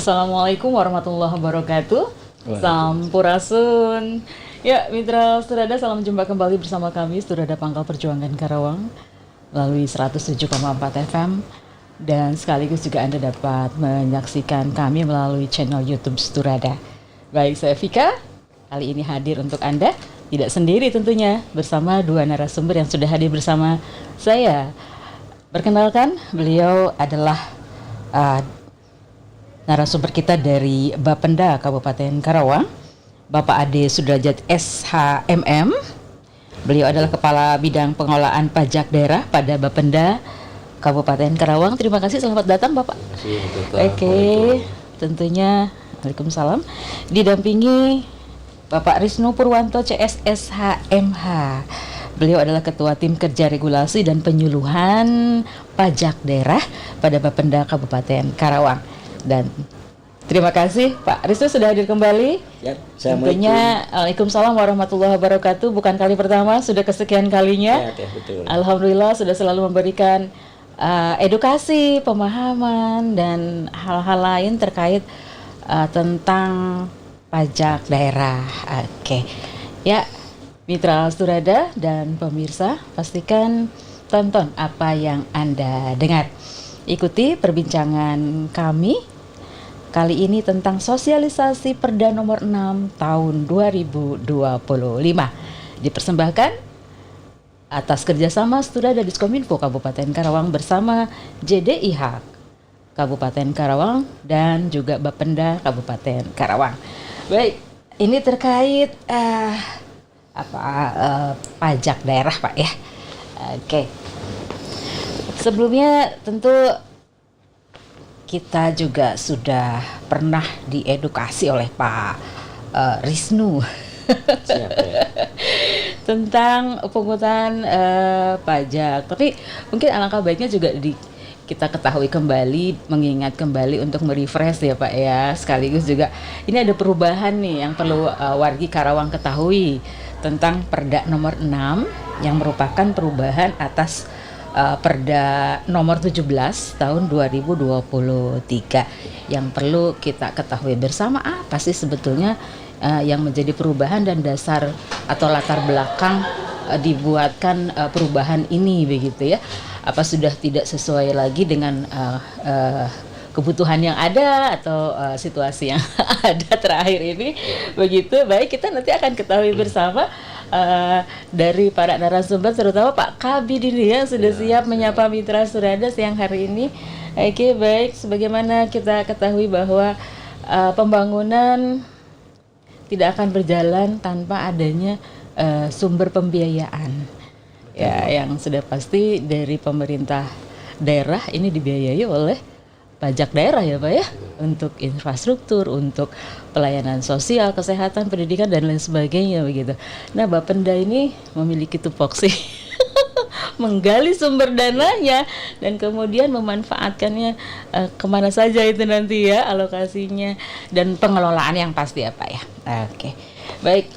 Assalamualaikum warahmatullahi wabarakatuh. Sampurasun. Ya, Mitra Sturada, salam jumpa kembali bersama kami Sturada Pangkal Perjuangan Karawang melalui 107,4 FM dan sekaligus juga Anda dapat menyaksikan kami melalui channel YouTube Sturada. Baik, saya Vika. Kali ini hadir untuk Anda, tidak sendiri tentunya, bersama dua narasumber yang sudah hadir bersama saya. Perkenalkan, beliau adalah narasumber kita dari Bapenda Kabupaten Karawang, Bapak Ade Sudrajat SHMM. Beliau adalah Kepala Bidang Pengelolaan Pajak Daerah pada Bapenda Kabupaten Karawang. Terima kasih, selamat datang Bapak. Oke, tentunya Waalaikumsalam. Didampingi Bapak Risnu Purwanto CSSHMH. Beliau adalah Ketua Tim Kerja Regulasi dan Penyuluhan Pajak Daerah pada Bapenda Kabupaten Karawang. Dan terima kasih Pak Risnu sudah hadir kembali. Ya, tentunya Waalaikumsalam warahmatullahi wabarakatuh. Bukan kali pertama, sudah kesekian kalinya. Ya, betul. Alhamdulillah sudah selalu memberikan edukasi, pemahaman dan hal-hal lain terkait tentang pajak daerah. Oke. Ya, Mitra Sturada dan pemirsa, pastikan tonton apa yang Anda dengar. Ikuti perbincangan kami kali ini tentang sosialisasi Perda nomor 6 tahun 2025. Dipersembahkan atas kerjasama Sturada Diskominfo Kabupaten Karawang bersama JDIH Kabupaten Karawang dan juga Bapenda Kabupaten Karawang. Baik, ini terkait pajak daerah Pak ya. Oke. Sebelumnya tentu kita juga sudah pernah diedukasi oleh Pak Risnu Siap, ya. tentang pungutan pajak. Tapi mungkin alangkah baiknya juga kita ketahui kembali, mengingat kembali untuk merefresh ya Pak ya. Sekaligus juga ini ada perubahan nih yang perlu wargi Karawang ketahui tentang Perda nomor 6 yang merupakan perubahan atas Perda nomor 17 tahun 2023 yang perlu kita ketahui bersama apa sih sebetulnya yang menjadi perubahan dan dasar atau latar belakang dibuatkan perubahan ini begitu ya. Apa sudah tidak sesuai lagi dengan kebutuhan yang ada atau situasi yang ada terakhir ini begitu. Baik, kita nanti akan ketahui bersama dari para narasumber, terutama Pak Kabid ini ya sudah siap menyapa Mitra Sturada siang hari ini. Oke, baik, sebagaimana kita ketahui bahwa pembangunan tidak akan berjalan tanpa adanya sumber pembiayaan. Ya, yang sudah pasti dari pemerintah daerah ini dibiayai oleh pajak daerah ya Pak ya, untuk infrastruktur, untuk pelayanan sosial, kesehatan, pendidikan dan lain sebagainya begitu. Nah, Bapenda ini memiliki tupoksi menggali sumber dananya dan kemudian memanfaatkannya kemana saja itu nanti ya alokasinya dan pengelolaan yang pasti ya Pak ya. Oke, baik.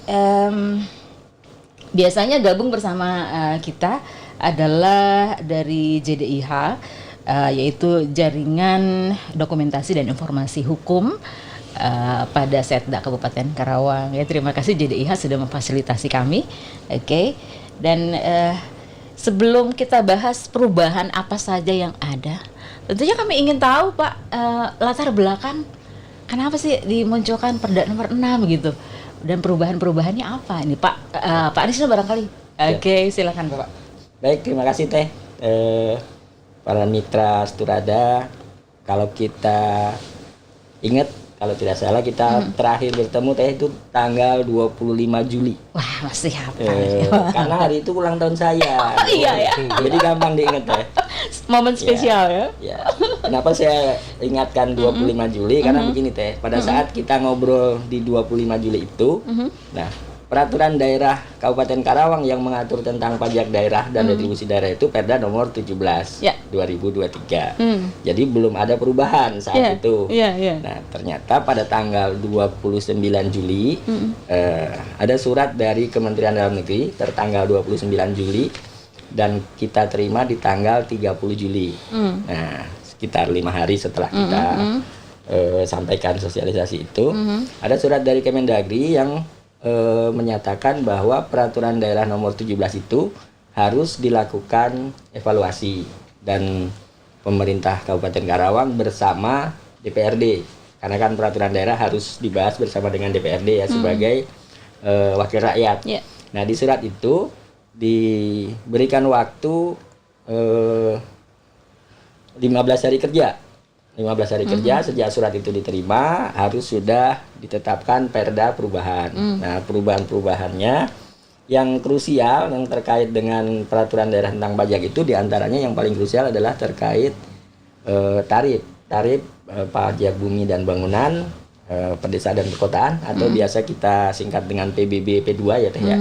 Biasanya gabung bersama kita adalah dari JDIH. Yaitu Jaringan Dokumentasi dan Informasi Hukum pada Setda Kabupaten Karawang. Ya, terima kasih JDIH sudah memfasilitasi kami. Oke. Dan sebelum kita bahas perubahan apa saja yang ada, tentunya kami ingin tahu Pak latar belakang kenapa sih dimunculkan Perda nomor 6 gitu. Dan perubahan-perubahannya apa ini Pak Risnu barangkali. Oke, silakan Bapak. Baik, terima kasih Teh. Para mitra Sturada, kalau kita ingat, kalau tidak salah kita terakhir bertemu Teh itu tanggal 25 Juli. Wah, masih hafal. Karena hari itu ulang tahun saya. Iya ya. Jadi gampang diingat Teh. Momen spesial ya. Ya. Kenapa saya ingatkan 25 Juli? Karena begini Teh, pada saat kita ngobrol di 25 Juli itu, nah, Peraturan Daerah Kabupaten Karawang yang mengatur tentang pajak daerah dan retribusi daerah itu Perda nomor 17 2023. Jadi belum ada perubahan saat itu. Nah, ternyata pada tanggal 29 Juli ada surat dari Kementerian Dalam Negeri tertanggal 29 Juli dan kita terima di tanggal 30 Juli. Nah, sekitar 5 hari setelah kita sampaikan sosialisasi itu, ada surat dari Kemendagri yang menyatakan bahwa peraturan daerah nomor 17 itu harus dilakukan evaluasi dan pemerintah Kabupaten Karawang bersama DPRD, karena kan peraturan daerah harus dibahas bersama dengan DPRD ya sebagai wakil rakyat. Yeah. Nah, di surat itu diberikan waktu 15 hari kerja. 15 hari kerja sejak surat itu diterima harus sudah ditetapkan perda perubahan. Nah, perubahan-perubahannya yang krusial yang terkait dengan peraturan daerah tentang pajak itu diantaranya yang paling krusial adalah terkait tarif pajak bumi dan bangunan pedesaan dan perkotaan atau biasa kita singkat dengan PBB P2 ya Teh ya.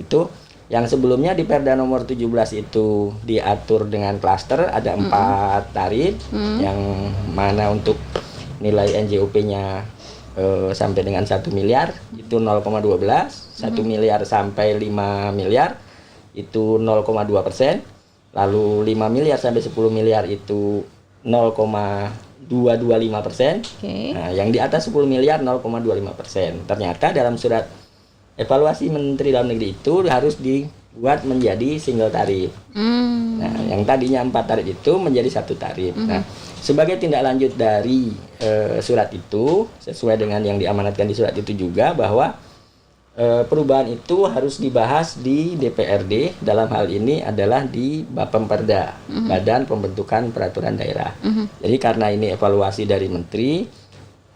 Itu yang sebelumnya di Perda nomor 17 itu diatur dengan klaster, ada 4 tarif yang mana untuk nilai NJOP-nya sampai dengan 1 miliar itu 0,12, 1 miliar sampai 5 miliar itu 0,2%, lalu 5 miliar sampai 10 miliar itu 0,225%. Okay. Nah, yang di atas 10 miliar 0,25%. Ternyata dalam surat evaluasi Menteri Dalam Negeri itu harus dibuat menjadi single tarif. Nah, yang tadinya 4 tarif itu menjadi 1 tarif. Nah, sebagai tindak lanjut dari surat itu, sesuai dengan yang diamanatkan di surat itu juga bahwa perubahan itu harus dibahas di DPRD, dalam hal ini adalah di Bapemperda, Badan Pembentukan Peraturan Daerah. Jadi karena ini evaluasi dari Menteri,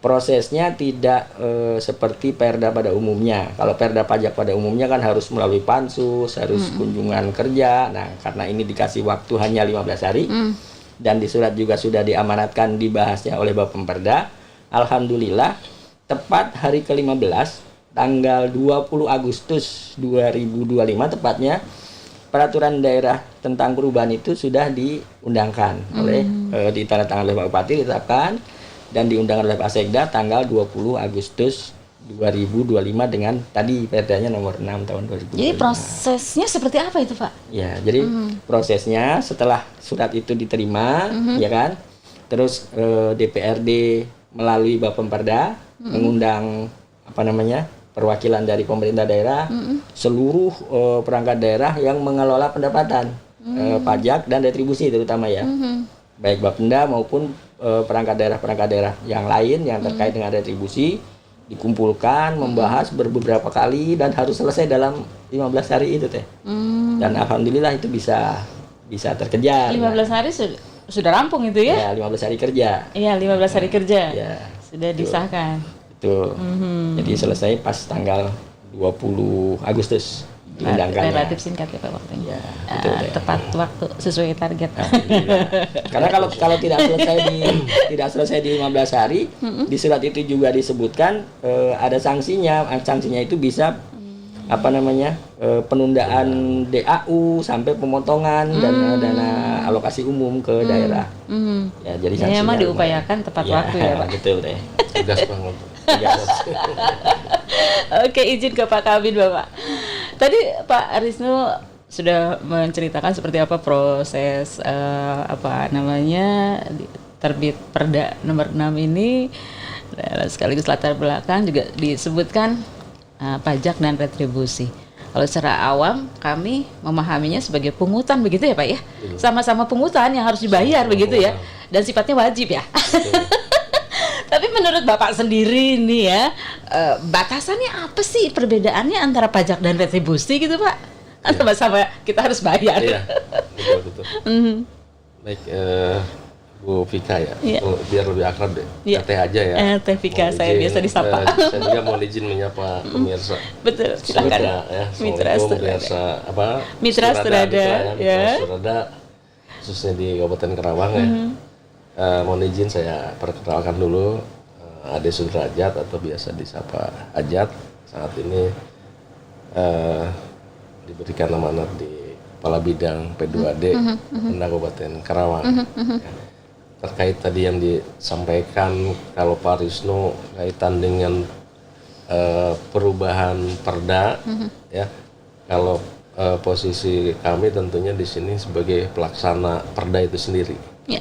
prosesnya tidak seperti perda pada umumnya. Kalau perda pajak pada umumnya kan harus melalui pansus, harus kunjungan kerja. Nah, karena ini dikasih waktu hanya 15 hari dan di surat juga sudah diamanatkan dibahasnya oleh Bapemperda. Alhamdulillah, tepat hari ke-15 tanggal 20 Agustus 2025 tepatnya, peraturan daerah tentang perubahan itu sudah diundangkan oleh ditandatangani oleh Pak Bupati, ditetapkan dan diundangkan oleh Pak Sekda tanggal 20 Agustus 2025 dengan tadi perdanya nomor 6 tahun 2025. Jadi prosesnya seperti apa itu, Pak? Ya, jadi prosesnya setelah surat itu diterima, ya kan, terus DPRD melalui Bapemperda mengundang perwakilan dari pemerintah daerah, seluruh perangkat daerah yang mengelola pendapatan pajak dan retribusi terutama ya, baik Bapenda maupun perangkat daerah yang lain yang terkait dengan retribusi dikumpulkan, membahas beberapa kali dan harus selesai dalam 15 hari itu Teh. Dan alhamdulillah itu bisa terkejar. 15 hari sudah rampung itu ya? Ya, 15 hari kerja. Iya, 15 hari kerja. Ya, sudah disahkan. Itu. Jadi selesai pas tanggal 20 Agustus. Relatif singkat ya Pak waktunya. Ya, betul, tepat waktu sesuai target. Karena kalau tidak selesai di 15 hari, di surat itu juga disebutkan ada sanksinya. Sanksinya itu bisa penundaan DAU sampai pemotongan dana alokasi umum ke daerah. Ya, jadi sanksinya memang diupayakan tepat waktu ya Pak. Betul Teh. Tegas banget. Oke, izin ke Pak Kabin Bapak. Tadi Pak Arisnu sudah menceritakan seperti apa proses terbit Perda nomor 6 ini, sekaligus latar belakang juga disebutkan pajak dan retribusi. Kalau secara awam kami memahaminya sebagai pungutan begitu ya Pak ya, sama-sama pungutan yang harus dibayar begitu ya, dan sifatnya wajib ya. Tapi menurut Bapak sendiri nih ya, batasannya apa sih perbedaannya antara pajak dan retribusi gitu Pak? Sama-sama kita harus bayar. Iya, betul. Baik, Bu Vika ya, biar lebih akrab deh, Teh aja ya. Teh Vika, saya biasa disapa. Saya juga mau izin menyapa pemirsa. Betul, silakan. Mitra Strada, khususnya di Kabupaten Karawang ya. Mohon izin saya perkenalkan dulu, Ade Sudrajat atau biasa disapa Ajat. Saat ini diberikan amanat di Kepala Bidang P2D Kabupaten Karawang. Terkait tadi yang disampaikan kalau Pak Arisnu kaitan dengan perubahan perda, ya. Kalau posisi kami tentunya di sini sebagai pelaksana perda itu sendiri, ya.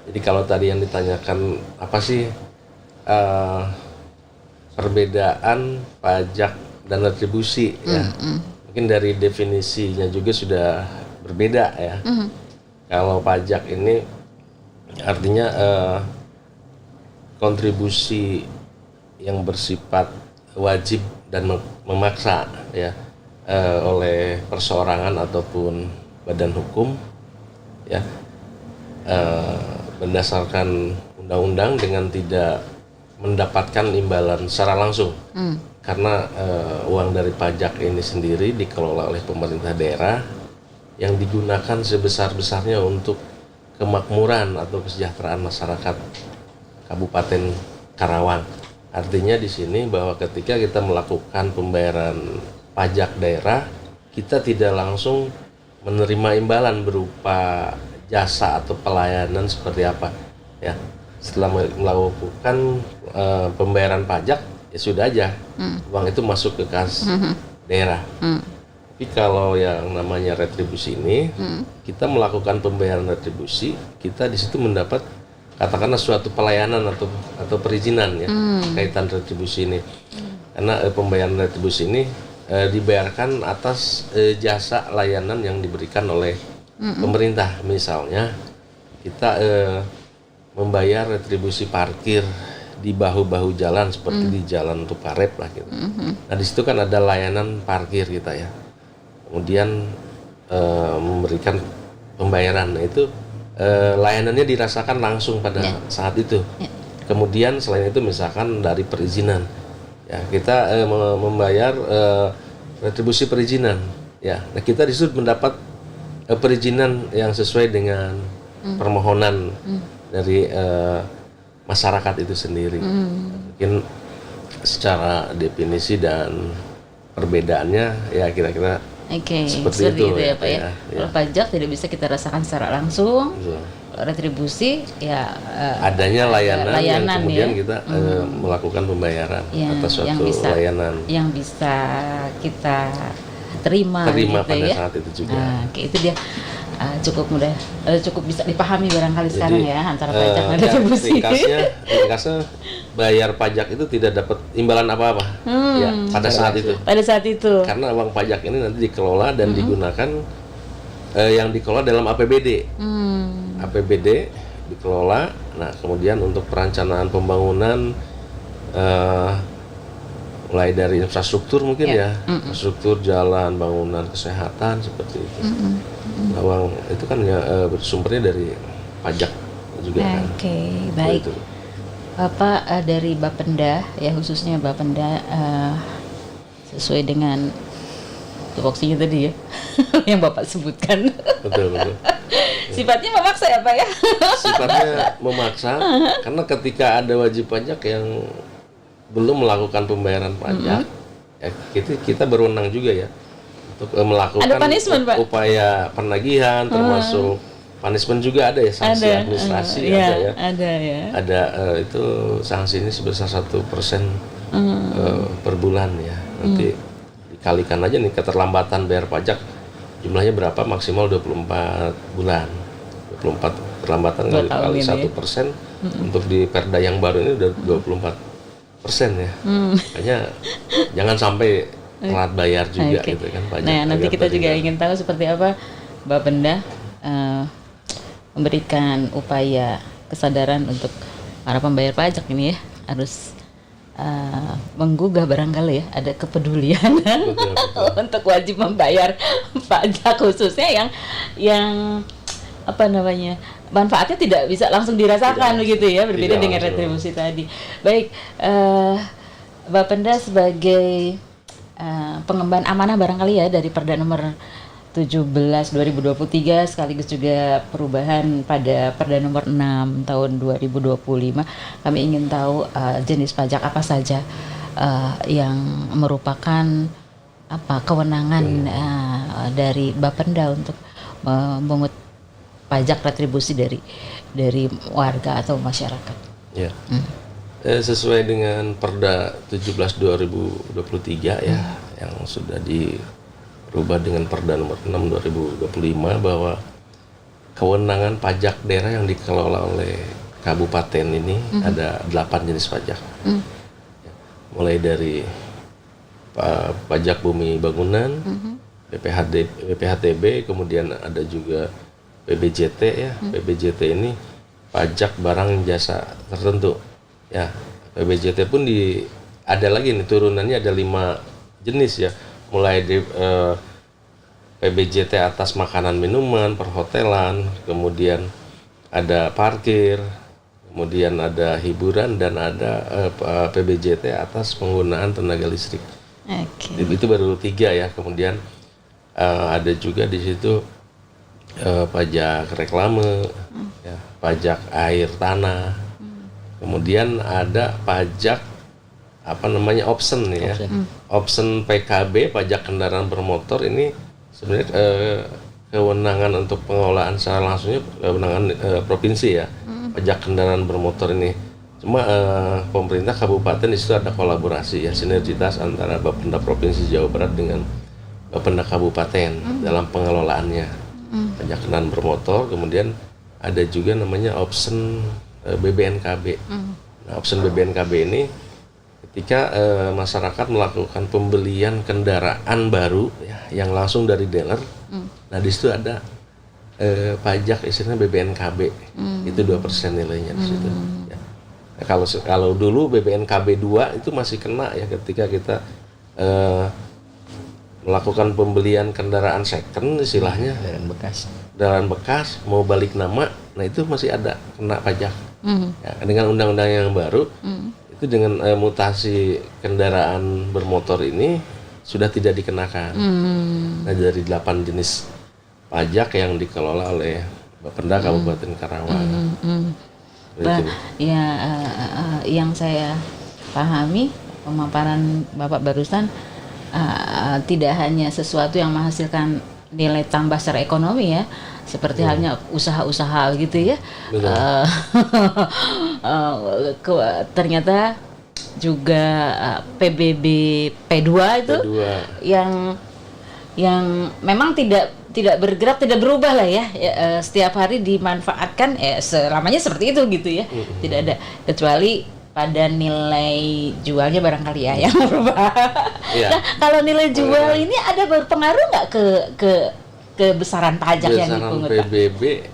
Jadi kalau tadi yang ditanyakan apa sih perbedaan pajak dan retribusi ya, mungkin dari definisinya juga sudah berbeda ya. Kalau pajak ini artinya kontribusi yang bersifat wajib dan memaksa ya oleh perseorangan ataupun badan hukum ya, berdasarkan undang-undang dengan tidak mendapatkan imbalan secara langsung. Karena uang dari pajak ini sendiri dikelola oleh pemerintah daerah yang digunakan sebesar-besarnya untuk kemakmuran atau kesejahteraan masyarakat Kabupaten Karawang. Artinya di sini bahwa ketika kita melakukan pembayaran pajak daerah, kita tidak langsung menerima imbalan berupa jasa atau pelayanan seperti apa ya. Setelah melakukan pembayaran pajak ya sudah aja uang itu masuk ke kas daerah. Tapi kalau yang namanya retribusi ini, kita melakukan pembayaran retribusi, kita di situ mendapat katakanlah suatu pelayanan atau perizinan ya kaitan retribusi ini. Karena pembayaran retribusi ini dibayarkan atas jasa layanan yang diberikan oleh pemerintah. Misalnya kita membayar retribusi parkir di bahu-bahu jalan seperti di Jalan Tuparep lah gitu. Nah di situ kan ada layanan parkir kita ya. Kemudian memberikan pembayaran. Nah itu layanannya dirasakan langsung pada saat itu. Kemudian selain itu misalkan dari perizinan, ya kita membayar retribusi perizinan. Ya, nah kita di situ mendapat perizinan yang sesuai dengan permohonan dari masyarakat itu sendiri. Mungkin secara definisi dan perbedaannya ya kira-kira seperti itu ya Pak ya. Kalau pajak tidak bisa kita rasakan secara langsung. Retribusi ya adanya layanan yang kemudian ya. kita melakukan pembayaran atas suatu layanan yang bisa kita terima gitu pada ya. saat itu juga. Nah, itu dia cukup mudah, cukup bisa dipahami barangkali. Jadi, sekarang ya antara pajak dan retribusi. Ringkasnya bayar pajak itu tidak dapat imbalan apa-apa ya pada saat itu. Pada saat itu. Karena uang pajak ini nanti dikelola dan digunakan yang dikelola dalam APBD. APBD dikelola. Nah, kemudian untuk perencanaan pembangunan mulai dari infrastruktur mungkin ya, infrastruktur jalan, bangunan, kesehatan seperti itu. Nah, uang itu kan ya bersumbernya dari pajak juga kan. Oke, baik. Itu. Bapak dari Bapenda ya, khususnya Bapenda sesuai dengan tupoksinya tadi ya yang Bapak sebutkan. Betul. Sifatnya memaksa ya Pak ya? Sifatnya memaksa karena ketika ada wajib pajak yang belum melakukan pembayaran pajak, ya kita berwenang juga ya untuk melakukan upaya penagihan, termasuk punishment juga ada ya, sanksi administrasi ada itu sanksi ini sebesar 1% per bulan ya. Nanti dikalikan aja nih keterlambatan bayar pajak jumlahnya berapa, maksimal 24 bulan. 24 terlambatan kali 1% untuk di Perda yang baru ini udah 24% ya. Makanya jangan sampai telat bayar juga gitu kan pajak. Nah, nanti kita juga ingin tahu seperti apa Bapenda memberikan upaya kesadaran untuk para pembayar pajak ini ya, harus menggugah barangkali ya, ada kepedulian betul. Untuk wajib membayar pajak, khususnya yang apa namanya, manfaatnya tidak bisa langsung dirasakan begitu ya, berbeda dengan retribusi tadi. Baik, Bapenda sebagai pengemban amanah barangkali ya dari Perda nomor 17 2023 sekaligus juga perubahan pada Perda nomor 6 tahun 2025. Kami ingin tahu jenis pajak apa saja yang merupakan kewenangan dari Bapenda untuk memungut pajak retribusi dari warga atau masyarakat. Ya. Sesuai dengan Perda 17 2023 ya, yang sudah dirubah dengan Perda nomor 6 2025, bahwa kewenangan pajak daerah yang dikelola oleh kabupaten ini ada 8 jenis pajak. Mulai dari pajak bumi bangunan, PPHTB, kemudian ada juga PBJT ya. PBJT ini pajak barang jasa tertentu. Ya, PBJT pun ada lagi nih turunannya, ada 5 jenis ya. Mulai di PBJT atas makanan minuman, perhotelan, kemudian ada parkir, kemudian ada hiburan, dan ada PBJT atas penggunaan tenaga listrik. Itu baru 3 ya. Kemudian ada juga di situ pajak reklame, ya, pajak air tanah. Kemudian ada pajak option nih ya. Option PKB, pajak kendaraan bermotor, ini sebenarnya kewenangan untuk pengelolaan secara langsungnya kewenangan provinsi ya. Pajak kendaraan bermotor ini cuma pemerintah kabupaten di situ ada kolaborasi ya, sinergitas antara Bapenda Provinsi Jawa Barat dengan Bapenda Kabupaten dalam pengelolaannya pajak kendaraan bermotor. Kemudian ada juga namanya option BBNKB. Nah, option BBNKB ini ketika masyarakat melakukan pembelian kendaraan baru ya, yang langsung dari dealer, nah di situ ada pajak istilahnya BBNKB, itu 2% nilainya di situ. Ya. Nah, kalau dulu BBNKB 2 itu masih kena ya, ketika kita melakukan pembelian kendaraan second istilahnya, kendaraan bekas mau balik nama, nah itu masih ada kena pajak. Ya, dengan undang-undang yang baru itu dengan mutasi kendaraan bermotor ini sudah tidak dikenakan. Nah, dari 8 jenis pajak yang dikelola oleh Bapenda Kabupaten Karawang. Ya, yang saya pahami pemaparan Bapak barusan tidak hanya sesuatu yang menghasilkan nilai tambah secara ekonomi ya, seperti halnya usaha-usaha gitu ya. Ternyata juga PBB P2 itu yang memang tidak bergerak, tidak berubah lah ya, setiap hari dimanfaatkan selamanya seperti itu gitu ya. Tidak ada, kecuali pada nilai jualnya barangkali ya yang berubah. Nah, kalau nilai jual ini ada berpengaruh nggak ke besaran pajak yang dipungut? PBB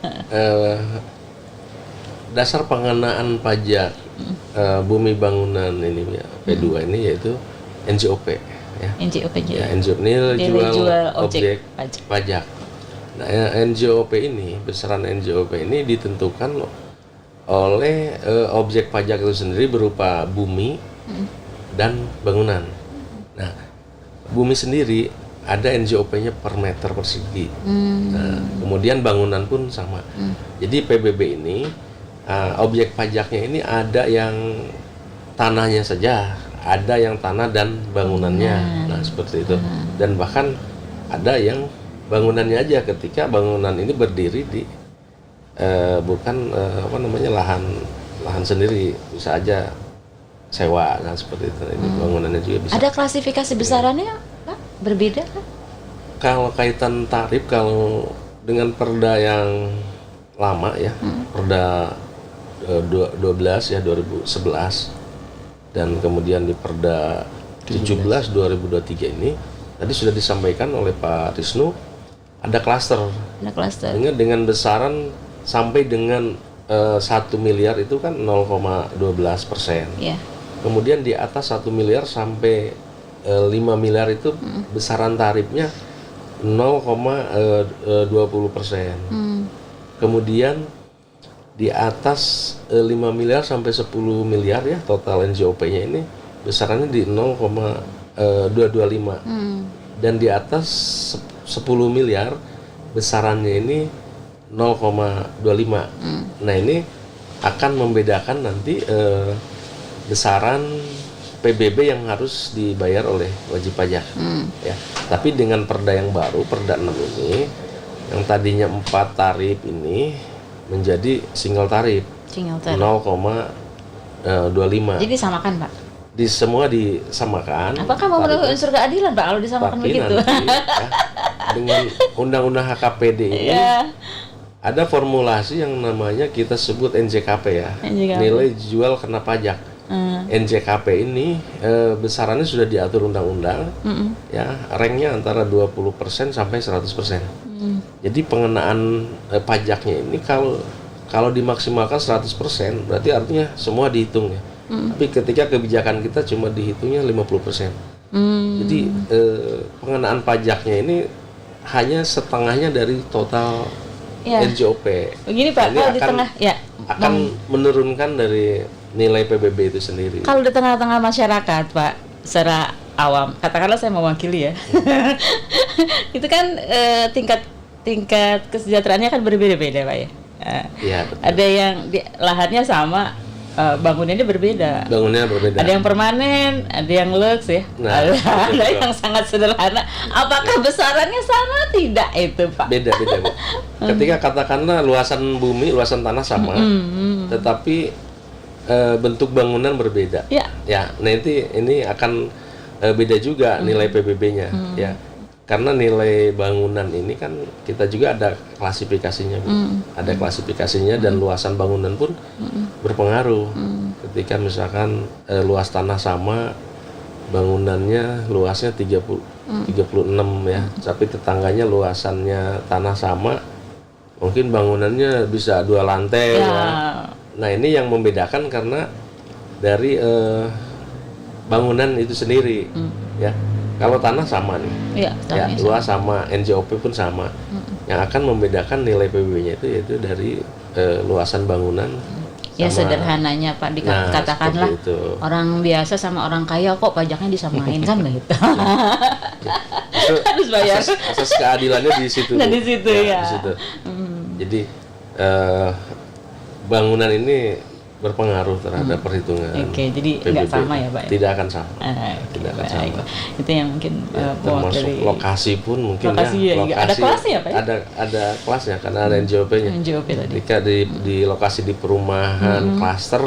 dasar pengenaan pajak bumi bangunan ini ya, P2 ini yaitu NJOP ya. NJOP nilai jual objek pajak. Nah, NJOP ini, besaran NJOP ini ditentukan oleh objek pajak itu sendiri berupa bumi dan bangunan. Nah, bumi sendiri ada NJOP-nya per meter persegi. Nah, kemudian bangunan pun sama. Jadi PBB ini objek pajaknya ini ada yang tanahnya saja, ada yang tanah dan bangunannya. Nah, seperti itu. Dan bahkan ada yang bangunannya aja, ketika bangunan ini berdiri di bukan lahan sendiri, bisa aja sewa, kan seperti itu. Ini bangunannya juga bisa. Ada klasifikasi besarannya, Pak? Berbeda kan? Kalau kaitan tarif, kalau dengan perda yang lama ya, perda 12 ya 2011, dan kemudian di perda 17 2023 ini tadi sudah disampaikan oleh Pak Risnu, ada klaster. Dengan besaran sampai dengan 1 miliar itu kan 0,12%. Yeah. Kemudian di atas 1 miliar sampai 5 miliar itu besaran tarifnya 0,20%. Kemudian di atas 5 miliar sampai 10 miliar ya, total NJOP-nya ini besarannya di 0,225. Dan di atas 10 miliar besarannya ini 0,25. Nah, ini akan membedakan nanti besaran PBB yang harus dibayar oleh wajib pajak. Ya. Tapi dengan perda yang baru, perda 6 ini, yang tadinya 4 tarif ini menjadi single tarif. 0,25. Jadi disamakan, Pak? Semua disamakan. Apakah mau memenuhi unsur keadilan, Pak, kalau disamakan begitu? Nanti, ya, dengan undang-undang HKPD ini ada formulasi yang namanya kita sebut NJKP ya, NJKP. nilai jual kena pajak. NJKP ini besarannya sudah diatur undang-undang, ya, ranknya antara 20% sampai 100%. Jadi pengenaan pajaknya ini kalau dimaksimalkan 100%, berarti artinya semua dihitung ya. Tapi ketika kebijakan kita cuma dihitungnya 50%. Jadi pengenaan pajaknya ini hanya setengahnya dari total NJOP. Begini Pak, ini kalau di tengah akan menurunkan dari nilai PBB itu sendiri. Kalau di tengah-tengah masyarakat, Pak, secara awam, katakanlah saya mewakili ya, itu kan tingkat kesejahteraannya kan berbeda-beda, Pak ya. Iya, betul. Ada yang lahannya sama, bangunannya berbeda. Bangunannya berbeda. Ada yang permanen, ada yang lux ya, Nah, ada yang sangat sederhana. Apakah besarannya sama? Tidak itu, Pak. Beda. Ketika katakanlah luasan bumi, luasan tanah sama, tetapi bentuk bangunan berbeda. Ya. Ya, nah ini akan beda juga nilai PBB-nya, ya. Karena nilai bangunan ini kan kita juga ada klasifikasinya, Bu. Ada klasifikasinya dan luasan bangunan pun berpengaruh. Ketika misalkan luas tanah sama, bangunannya luasnya 36 ya, tapi tetangganya luasannya tanah sama, mungkin bangunannya bisa 2 lantai ya. Nah, ini yang membedakan karena dari bangunan itu sendiri, ya. Kalau tanah sama nih, ya, luas sama, NJOP pun sama. Yang akan membedakan nilai PBB-nya itu yaitu dari luasan bangunan. Ya sederhananya Pak, dikatakanlah orang biasa sama orang kaya kok pajaknya disamain kan gitu. Harus bayar. Asas keadilannya di situ. Nah, di situ ya. Di situ. Jadi bangunan ini berpengaruh terhadap perhitungan. Oke, jadi nggak sama ya, Pak? Ya? Tidak akan sama. Tidak akan sama. Itu yang mungkin termasuk dari lokasi pun mungkin lokasi ya. Lokasi, ada kelasnya ya, Pak? Ya? Ada kelasnya karena ada NJOP-nya. NJOP tadi. Ketika di lokasi di perumahan klaster,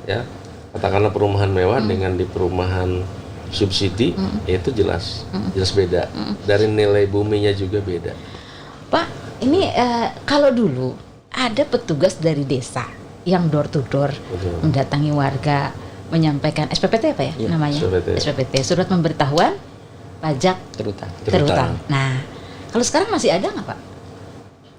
ya, katakanlah perumahan mewah dengan di perumahan subsidi, ya itu jelas beda. Dari nilai buminya juga beda. Pak, ini kalau dulu ada petugas dari desa yang door to door mendatangi warga, menyampaikan SPPT apa ya namanya? SPPT, surat pemberitahuan pajak terutang. Nah, kalau sekarang masih ada nggak, Pak?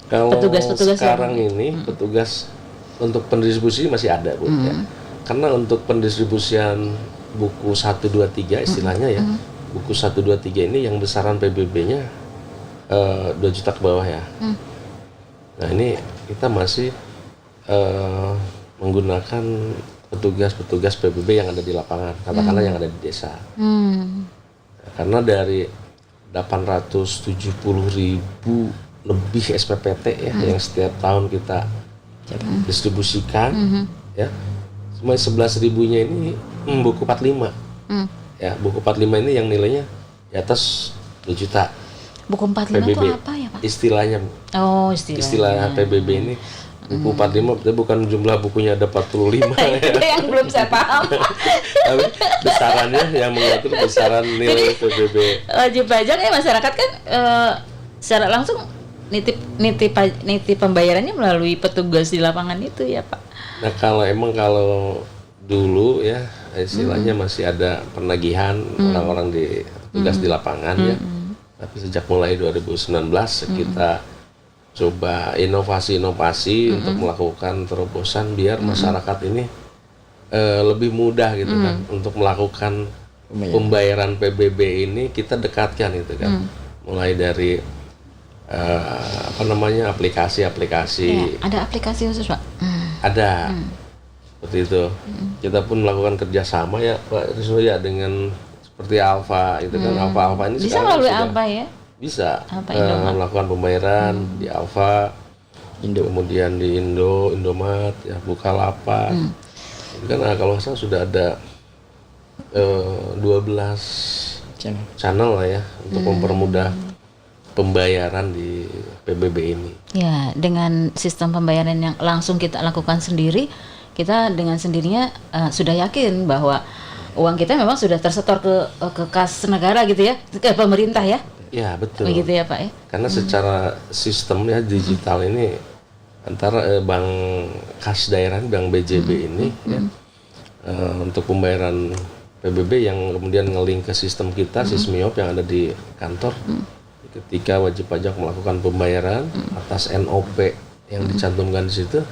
Kalau petugas sekarang ini petugas untuk pendistribusi masih ada, Bu. Ya. Karena untuk pendistribusian buku 1, 2, 3 istilahnya ya, buku 1, 2, 3 ini yang besaran PBB-nya 2 juta ke bawah ya. Nah, ini kita masih menggunakan petugas PBB yang ada di lapangan, katakanlah yang ada di desa. Karena dari 870.000 lebih SPPT ya, yang setiap tahun kita distribusikan, ya, cuma 11.000-nya ini buku 45. Ya, buku 45 ini yang nilainya di atas 2 juta. Buku 45 PBB. itu apa ya, Pak? Istilahnya. Oh, istilah PBB ini. Buku 45 itu bukan jumlah bukunya ada 45 ya. Itu yang belum saya paham. Tapi besarannya yang mengatur besaran nilai PBB. Wajib pajak masyarakat kan secara langsung nitip pembayarannya melalui petugas di lapangan itu ya, Pak. Nah, kalau dulu ya istilahnya masih ada penagihan orang-orang di tugas di lapangan ya. Tapi sejak mulai 2019 kita coba inovasi untuk melakukan terobosan biar masyarakat ini lebih mudah gitu kan untuk melakukan pembayaran PBB ini, kita dekatkan gitu kan. Mulai dari aplikasi-aplikasi. Ya, ada aplikasi khusus, Pak? Ada. Seperti itu. Kita pun melakukan kerjasama ya, Pak Rizwa, ya, dengan seperti Alfa itu kan. Alfa ini bisa sekarang melalui sudah Alfa ya? Bisa melakukan pembayaran di Alfa, kemudian di Indomaret, ya, Bukalapak. Itu kan kalau saya sudah ada 12 channel lah ya untuk mempermudah pembayaran di PBB ini. Ya, dengan sistem pembayaran yang langsung kita lakukan sendiri, kita dengan sendirinya sudah yakin bahwa uang kita memang sudah tersetor ke kas negara gitu ya, ke pemerintah ya. Ya, betul. Begitu ya, Pak ya. Karena secara sistemnya digital ini antara bank kas daerah, bank BJB ini ya, untuk pembayaran PBB yang kemudian nge-link ke sistem kita, Sismiop yang ada di kantor. Ketika wajib pajak melakukan pembayaran atas NOP yang dicantumkan di situ,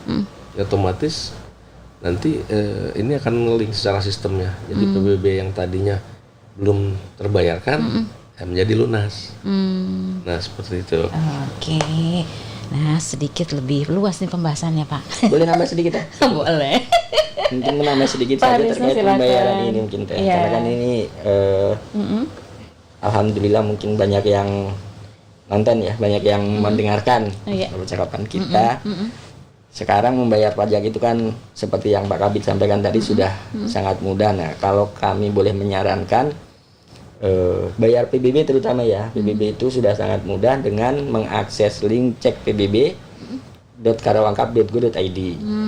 ya otomatis nanti ini akan nge-link secara sistemnya. Jadi PBB yang tadinya belum terbayarkan menjadi lunas. Nah, seperti itu. Oke. Nah, sedikit lebih luas nih pembahasannya, Pak. Boleh nambah sedikit ya? Boleh. Mungkin menambah sedikit Pak saja Risno, terkait silakan. pembayaran ini mungkin teh. Iya. Karena kan ini alhamdulillah mungkin banyak yang nonton ya, banyak yang mendengarkan Iya. percakapan kita. Sekarang membayar pajak itu kan seperti yang Pak Kabid sampaikan tadi sudah sangat mudah. Nah, kalau kami boleh menyarankan bayar PBB terutama ya, PBB itu sudah sangat mudah dengan mengakses link cek pbb.karawangkap.go.id.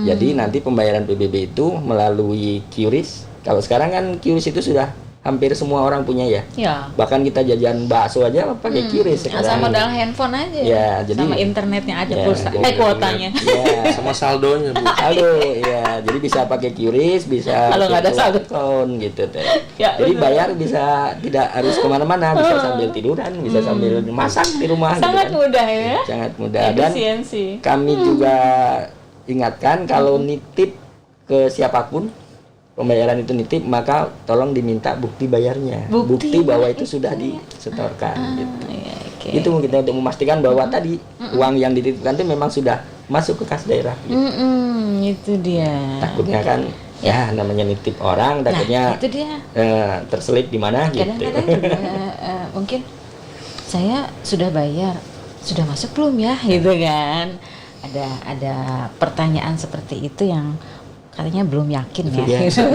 Jadi nanti pembayaran PBB itu melalui QRIS. Kalau sekarang kan QRIS itu sudah hampir semua orang punya ya. Ya. Bahkan kita jajan bakso aja pakai QRIS Asal sekarang. modal handphone aja. Ya, jadi- sama internetnya aja Ya, pulsa. jadi- Kuotanya. Ya, Sama saldonya, Bu. halo ya, jadi bisa pakai QRIS, bisa Kalau nggak ada virtual saldo. account gitu teh. Ya, Jadi betul. bayar bisa tidak harus kemana-mana, bisa sambil tiduran, bisa sambil masak di rumah. Sangat gitu kan. mudah ya. Sangat mudah. Dan Efisiensi. kami juga ingatkan kalau nitip ke siapapun pembayaran itu nitip, maka tolong diminta bukti bayarnya, Bukti bahwa itu sudah disetorkan. Gitu. Iya, oke. Itu kita untuk memastikan bahwa tadi uang yang dititipkan itu memang sudah masuk ke kas daerah. Gitu. Itu dia. Takutnya kan ya namanya nitip orang, takutnya Itu dia. terselip di mana gitu. Kadang-kadang juga mungkin saya sudah bayar, sudah masuk belum ya, gitu kan? Ada pertanyaan seperti itu yang katanya belum yakin Itu ya. dia. Bisa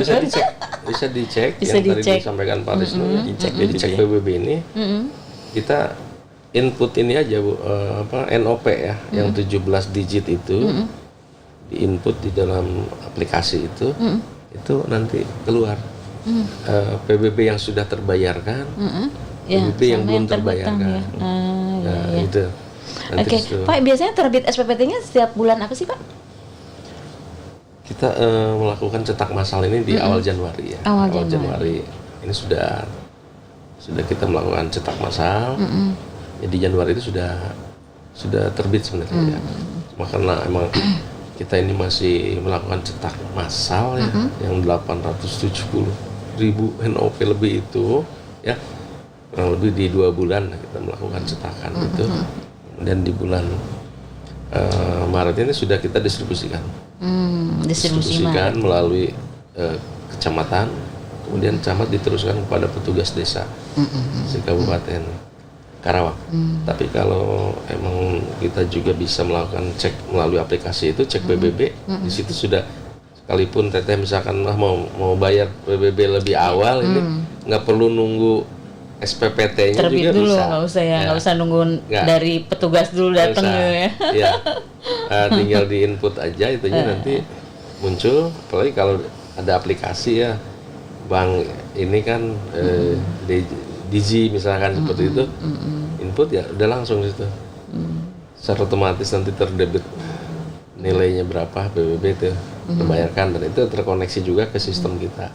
dicek, Bisa yang dicek. tadi disampaikan Pak Risno ya. Dicek PBB ini. Kita input ini aja Bu, NOP ya, yang 17 digit itu diinput di dalam aplikasi itu nanti keluar PBB yang sudah terbayarkan, Ya, PBB yang sama belum terbutang terbayarkan. ya. Nah, Ya. itu. Nanti Oke, disitu. Pak, biasanya terbit SPPT-nya setiap bulan apa sih, Pak? Kita melakukan cetak massal ini di awal Januari ya. Awal Januari. Ini sudah kita melakukan cetak massal. Jadi Januari itu sudah terbit sebenarnya ya. Cuma karena emang kita ini masih melakukan cetak massal ya, yang 870.000 NOP lebih itu ya, kurang lebih di 2 bulan kita melakukan cetakan itu. Kemudian di bulan Maret ini sudah kita distribusikan. Distribusikan melalui kecamatan, kemudian camat diteruskan kepada petugas desa di Kabupaten Karawang. Tapi kalau emang kita juga bisa melakukan cek melalui aplikasi itu, cek PBB, di situ sudah, sekalipun teteh misalkan mau bayar PBB lebih awal, ini nggak perlu nunggu SPPT-nya Terbit juga dulu, bisa. nggak usah ya, nggak usah nunggu Nggak. dari petugas dulu datang Nggak usah. gitu ya. Iya. Tinggal di input aja itunya nanti muncul. Apalagi kalau ada aplikasi ya, bank ini kan Digi misalkan seperti itu, input ya udah langsung di situ. Secara otomatis nanti terdebit nilainya berapa PBB itu terbayarkan, dan itu terkoneksi juga ke sistem kita.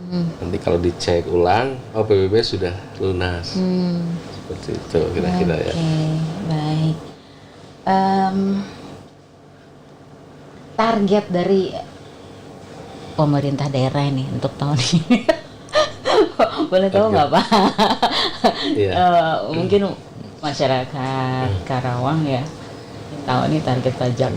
Nanti kalau dicek ulang, oh PBB sudah lunas. Seperti itu kira-kira ya. Oke, baik. Target dari pemerintah daerah ini untuk tahun ini, boleh tahu nggak Pak? Iya. Mungkin masyarakat Karawang ya, tahu nih target pajak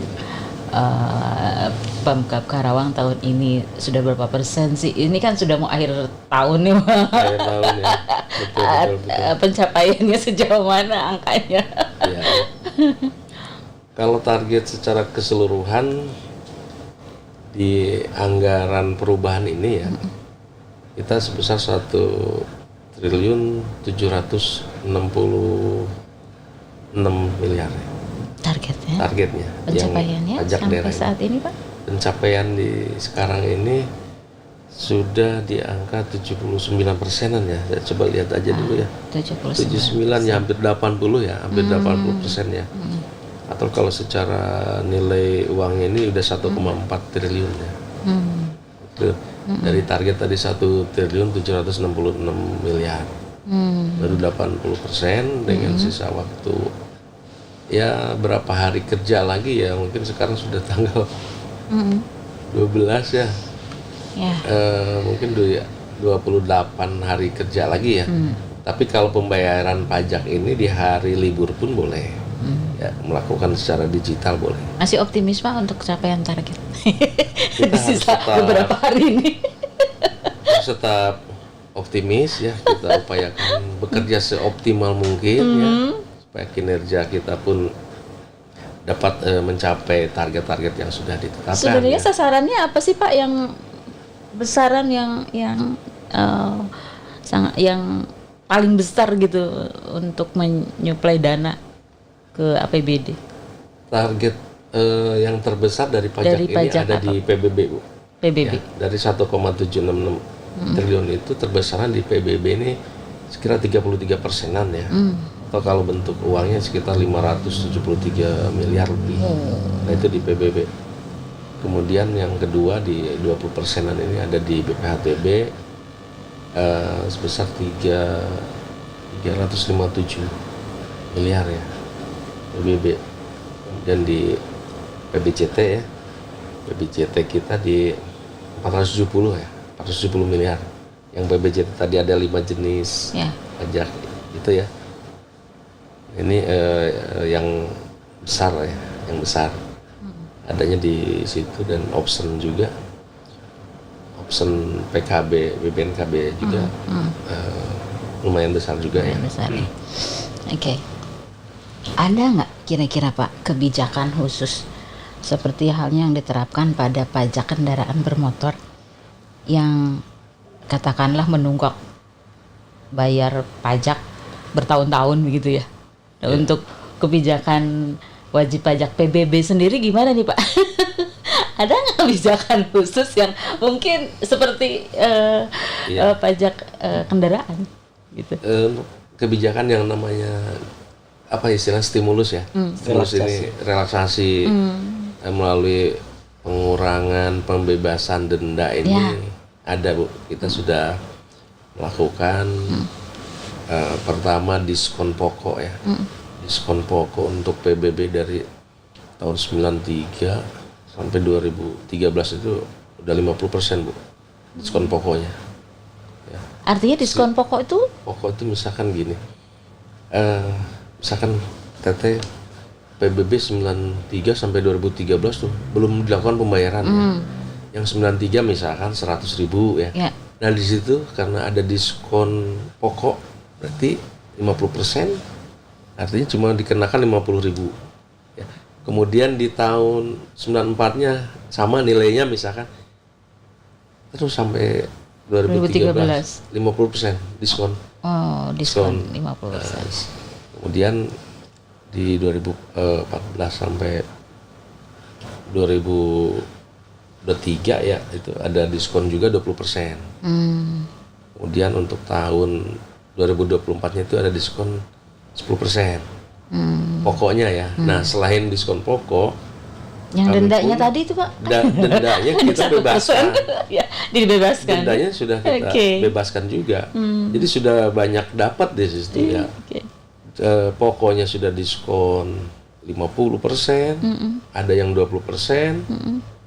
Pemkab Karawang tahun ini sudah berapa persen sih? Ini kan sudah mau akhir tahun nih Pak. Akhir tahun ya. Betul. Pencapaiannya sejauh mana angkanya? Ya. Kalau target secara keseluruhan di anggaran perubahan ini ya, kita sebesar 1.766 miliar ya, Targetnya? targetnya. Pencapaiannya Yang pajak sampai daerah saat ini Pak? pencapaian di sekarang ini sudah di angka 79%-an ya. Saya coba lihat aja dulu ya. 79. 79 ya, hampir 80 ya, hampir 80% ya. atau kalau secara nilai uangnya ini udah 1,4 triliun ya. Itu dari target tadi 1.766 miliar. Baru 80% dengan sisa waktu ya berapa hari kerja lagi ya, mungkin sekarang sudah tanggal 12 ya. Ya. Mungkin 28 hari kerja lagi ya. Tapi kalau pembayaran pajak ini di hari libur pun boleh. Ya, melakukan secara digital boleh. Masih optimis Pak untuk capaian target? Kita Di sisa harus tetap- beberapa hari ini. Harus tetap optimis ya, kita upayakan bekerja seoptimal mungkin ya, supaya kinerja kita pun dapat mencapai target-target yang sudah ditetapkan. Sebenarnya ya. sasarannya apa sih Pak, yang besaran yang sangat yang paling besar gitu untuk menyuplai dana ke APBD? Target yang terbesar dari pajak Dari ini pajak ada apa? di PBB, Bu. PBB. Ya, dari 1,766 triliun itu terbesaran di PBB ini sekitar 33%-an ya. Atau kalau bentuk uangnya sekitar 573 miliar lebih. Nah, itu di PBB. Kemudian yang kedua di 20%-an ini ada di BPHTB sebesar 357 miliar ya PBB. Kemudian di PBCT ya, PBCT kita di 470 ya, 470 miliar. Yang PBCT tadi ada 5 jenis Ya. pajak itu ya. Ini yang besar ya, yang besar. Adanya di situ, dan option juga, option PKB, BPNKB juga lumayan besar juga ya. Lumayan besar ya. Oke. Ada nggak kira-kira Pak kebijakan khusus seperti halnya yang diterapkan pada pajak kendaraan bermotor yang katakanlah menunggak bayar pajak bertahun-tahun begitu ya? Nah, untuk kebijakan wajib pajak PBB sendiri gimana nih Pak? Ada nggak kebijakan khusus yang mungkin seperti pajak kendaraan gitu? Untuk kebijakan yang namanya apa istilah stimulus ya, stimulus ini relaksasi melalui pengurangan pembebasan denda ini Ya. ada, Bu. Kita sudah melakukan pertama diskon pokok ya, diskon pokok untuk PBB dari tahun 93 sampai 2013 itu udah 50%, Bu, diskon pokoknya. Ya. Artinya diskon pokok itu Pokok itu misalkan gini, misalkan TT PBB 93 sampai 2013 tuh belum dilakukan pembayaran ya. Yang 93 misalkan 100.000 ya. ya. Nah di situ karena ada diskon pokok berarti 50%, artinya cuma dikenakan 50.000 ya. Kemudian di tahun 94-nya sama nilainya misalkan, terus sampai 2013 50% diskon. Oh, diskon 50%. Kemudian di 2014 sampai 2023 ya itu ada diskon juga 20%. Kemudian untuk tahun 2024-nya itu ada diskon 10%. Pokoknya ya. Nah, selain diskon pokok, Yang kami dendanya pun- tadi itu Pak? dendanya kita bebaskan. Ya, dibebaskan. Dendanya sudah kita Oke. bebaskan juga. Jadi sudah banyak dapat di situ ya. Oke. Pokoknya sudah diskon 50%, ada yang 20%,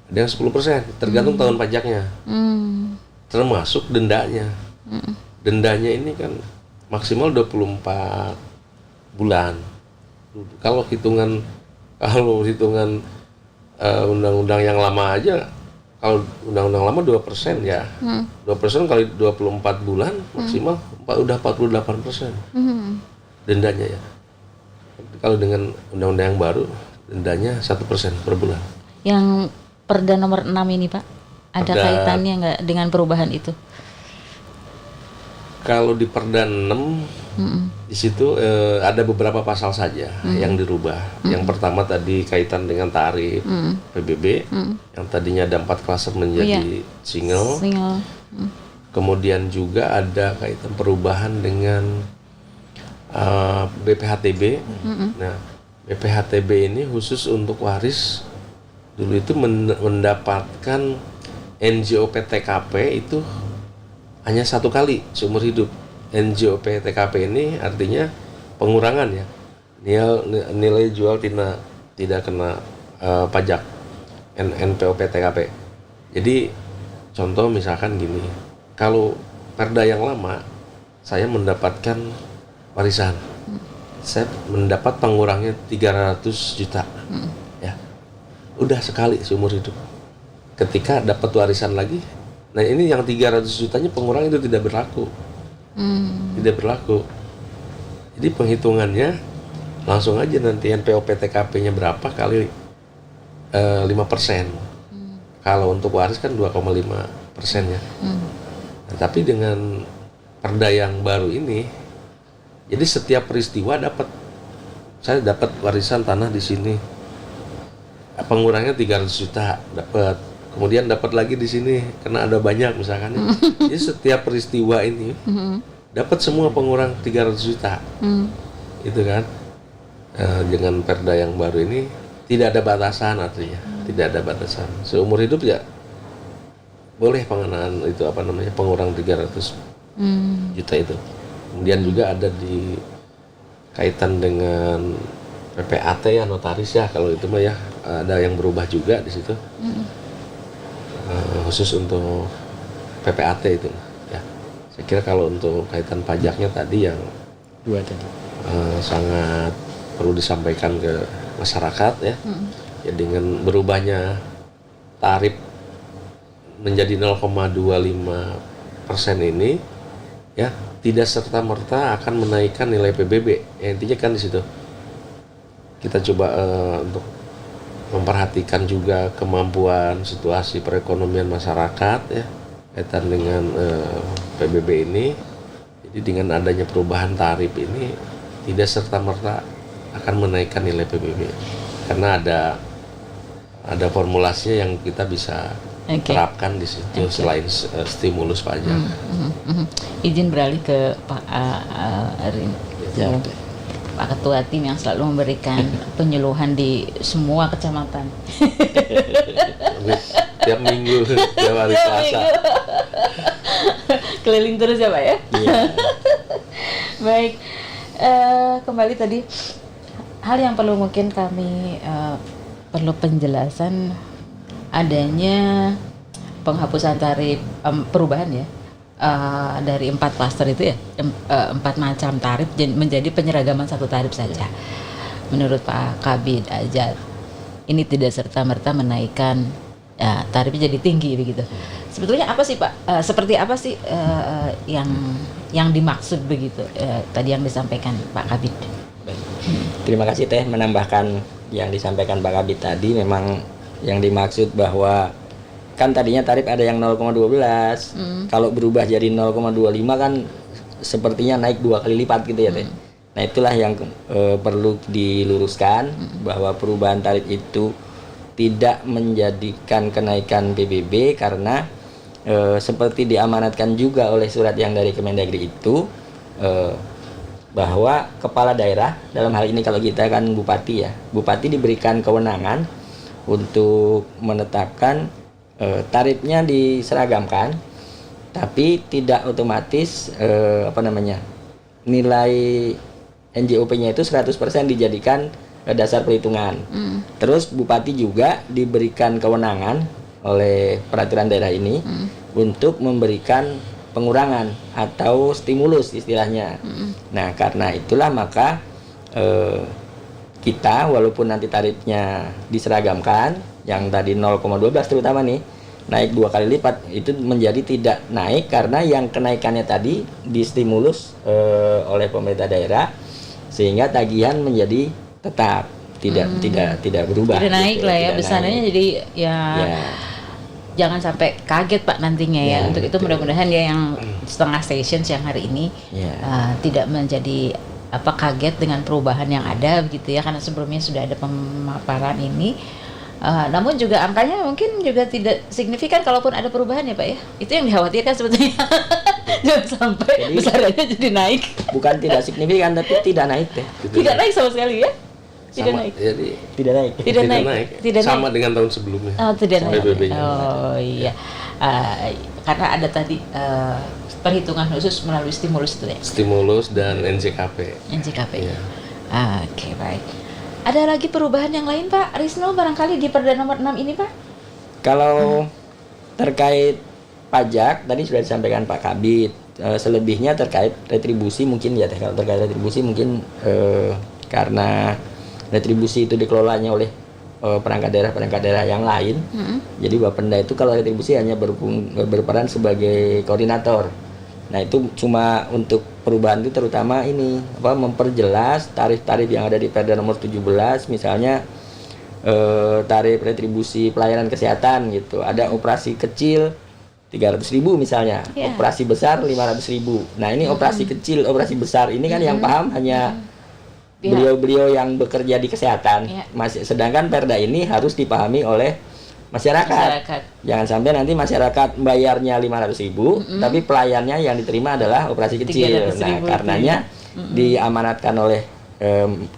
ada yang 10%, tergantung tahun pajaknya. Termasuk dendanya. Dendanya ini kan maksimal 24 bulan. Kalau hitungan undang-undang yang lama aja, kalau undang-undang lama 2% ya. 2% kali 24 bulan maksimal udah 48%. Dendanya ya. Kalau dengan undang-undang yang baru dendanya 1% per bulan. Yang Perda nomor 6 ini Pak, ada Perda- kaitannya nggak dengan perubahan itu? Kalau di Perda 6 di situ ada beberapa pasal saja yang dirubah. Yang pertama tadi kaitan dengan tarif PBB yang tadinya ada 4 klaster menjadi single. Single. Kemudian juga ada kaitan perubahan dengan BPHTB. Nah, BPHTB ini khusus untuk waris dulu itu mendapatkan NJOP TKP itu hanya 1 kali seumur hidup. NJOP TKP ini artinya pengurangan ya, nilai jual tidak kena pajak, NPOP TKP. Jadi contoh misalkan gini, kalau perda yang lama saya mendapatkan warisan, saya mendapat pengurangnya 300 juta, ya udah sekali seumur hidup. Ketika dapat warisan lagi, nah ini yang 300 jutanya pengurang itu tidak berlaku. Tidak berlaku. Jadi penghitungannya langsung aja nanti NPOP TKP-nya berapa kali 5%. Kalau untuk waris kan 2,5% ya. Nah, tapi dengan perda yang baru ini, jadi setiap peristiwa saya dapat warisan tanah di sini, pengurangnya 300 juta dapat. Kemudian dapat lagi di sini karena ada banyak misalkan. Jadi setiap peristiwa ini dapat semua pengurang 300 juta. Itu kan. Dengan perda yang baru ini tidak ada batasan artinya. Tidak ada batasan. Seumur hidup ya boleh pengenaan itu pengurang 300 juta itu. Kemudian juga ada di kaitan dengan PPAT ya, notaris ya, kalau itu mah ya ada yang berubah juga di situ. Khusus untuk PPAT itu ya. Saya kira kalau untuk kaitan pajaknya tadi yang 2 tadi sangat perlu disampaikan ke masyarakat ya. Ya dengan berubahnya tarif menjadi 0,25% ini ya tidak serta-merta akan menaikkan nilai PBB. Ya, intinya kan di situ. Kita coba untuk memperhatikan juga kemampuan situasi perekonomian masyarakat ya kaitan dengan PBB ini. Jadi dengan adanya perubahan tarif ini tidak serta-merta akan menaikkan nilai PBB karena ada formulasinya yang kita bisa terapkan di situ selain stimulus pajak. Izin beralih ke Pak Arin. Pak Ketua Tim yang selalu memberikan penyuluhan di semua kecamatan. Tiap minggu, tiap hari Selasa. Keliling terus ya Pak ya? Iya. Baik, kembali tadi hal yang perlu mungkin kami perlu penjelasan adanya penghapusan tarif perubahan ya. Dari 4 klaster itu ya, 4 macam tarif menjadi penyeragaman 1 tarif saja. Menurut Pak Kabid Ajat, ini tidak serta-merta menaikkan tarifnya jadi tinggi begitu. Sebetulnya apa sih Pak? Seperti apa sih yang dimaksud begitu? Tadi yang disampaikan Pak Kabid. Terima kasih Teh menambahkan yang disampaikan Pak Kabid tadi. Memang yang dimaksud bahwa kan tadinya tarif ada yang 0,12. Kalau berubah jadi 0,25 kan sepertinya naik 2 kali lipat gitu ya Teh. Nah itulah yang perlu diluruskan bahwa perubahan tarif itu tidak menjadikan kenaikan PBB karena seperti diamanatkan juga oleh surat yang dari Kemendagri itu bahwa kepala daerah, dalam hal ini kalau kita kan bupati ya, bupati diberikan kewenangan untuk menetapkan tarifnya diseragamkan, tapi tidak otomatis nilai NJOP-nya itu 100% dijadikan dasar perhitungan. Terus bupati juga diberikan kewenangan oleh peraturan daerah ini untuk memberikan pengurangan atau stimulus istilahnya. Nah karena itulah maka kita walaupun nanti tarifnya diseragamkan, yang tadi 0,12 terutama nih naik 2 kali lipat, itu menjadi tidak naik karena yang kenaikannya tadi distimulus oleh pemerintah daerah sehingga tagihan menjadi tetap tidak berubah. Tidak naik gitu, lah ya besarannya, jadi ya jangan sampai kaget Pak nantinya ya. Untuk itu mudah-mudahan ya yang setengah station yang hari ini tidak menjadi kaget dengan perubahan yang ada begitu ya, karena sebelumnya sudah ada pemaparan ini. Namun juga angkanya mungkin juga tidak signifikan kalaupun ada perubahan ya Pak ya. Itu yang dikhawatirkan sebetulnya. Jangan sampai besarannya jadi naik. Bukan tidak signifikan tapi tidak naik deh. Tidak naik sama sekali ya. Tidak sama, naik. Jadi Tidak naik. Tidak naik. Tidak sama naik. dengan tahun sebelumnya. Oh, tidak naik. PBB-nya. Oh iya. Karena ada tadi perhitungan khusus melalui stimulus itu ya. Stimulus dan NJKP. NJKP. Iya. Oke, baik. Ada lagi perubahan yang lain Pak Risno barangkali di Perda nomor 6 ini Pak? Kalau terkait pajak tadi sudah disampaikan Pak Kabid. Selebihnya terkait retribusi mungkin ya teh. Kalau terkait retribusi mungkin karena retribusi itu dikelolanya oleh perangkat daerah yang lain. Jadi Bapenda itu kalau retribusi hanya berperan sebagai koordinator. Nah itu cuma untuk perubahan itu terutama ini memperjelas tarif-tarif yang ada di Perda nomor 17 misalnya tarif retribusi pelayanan kesehatan gitu. Ada operasi kecil 300.000 misalnya, operasi besar 500.000. Nah ini operasi kecil, operasi besar ini kan yang paham hanya beliau-beliau yang bekerja di kesehatan. Sedangkan Perda ini harus dipahami oleh masyarakat. Jangan sampai nanti masyarakat bayarnya 500.000, tapi pelayannya yang diterima adalah operasi kecil. Nah karenanya diamanatkan oleh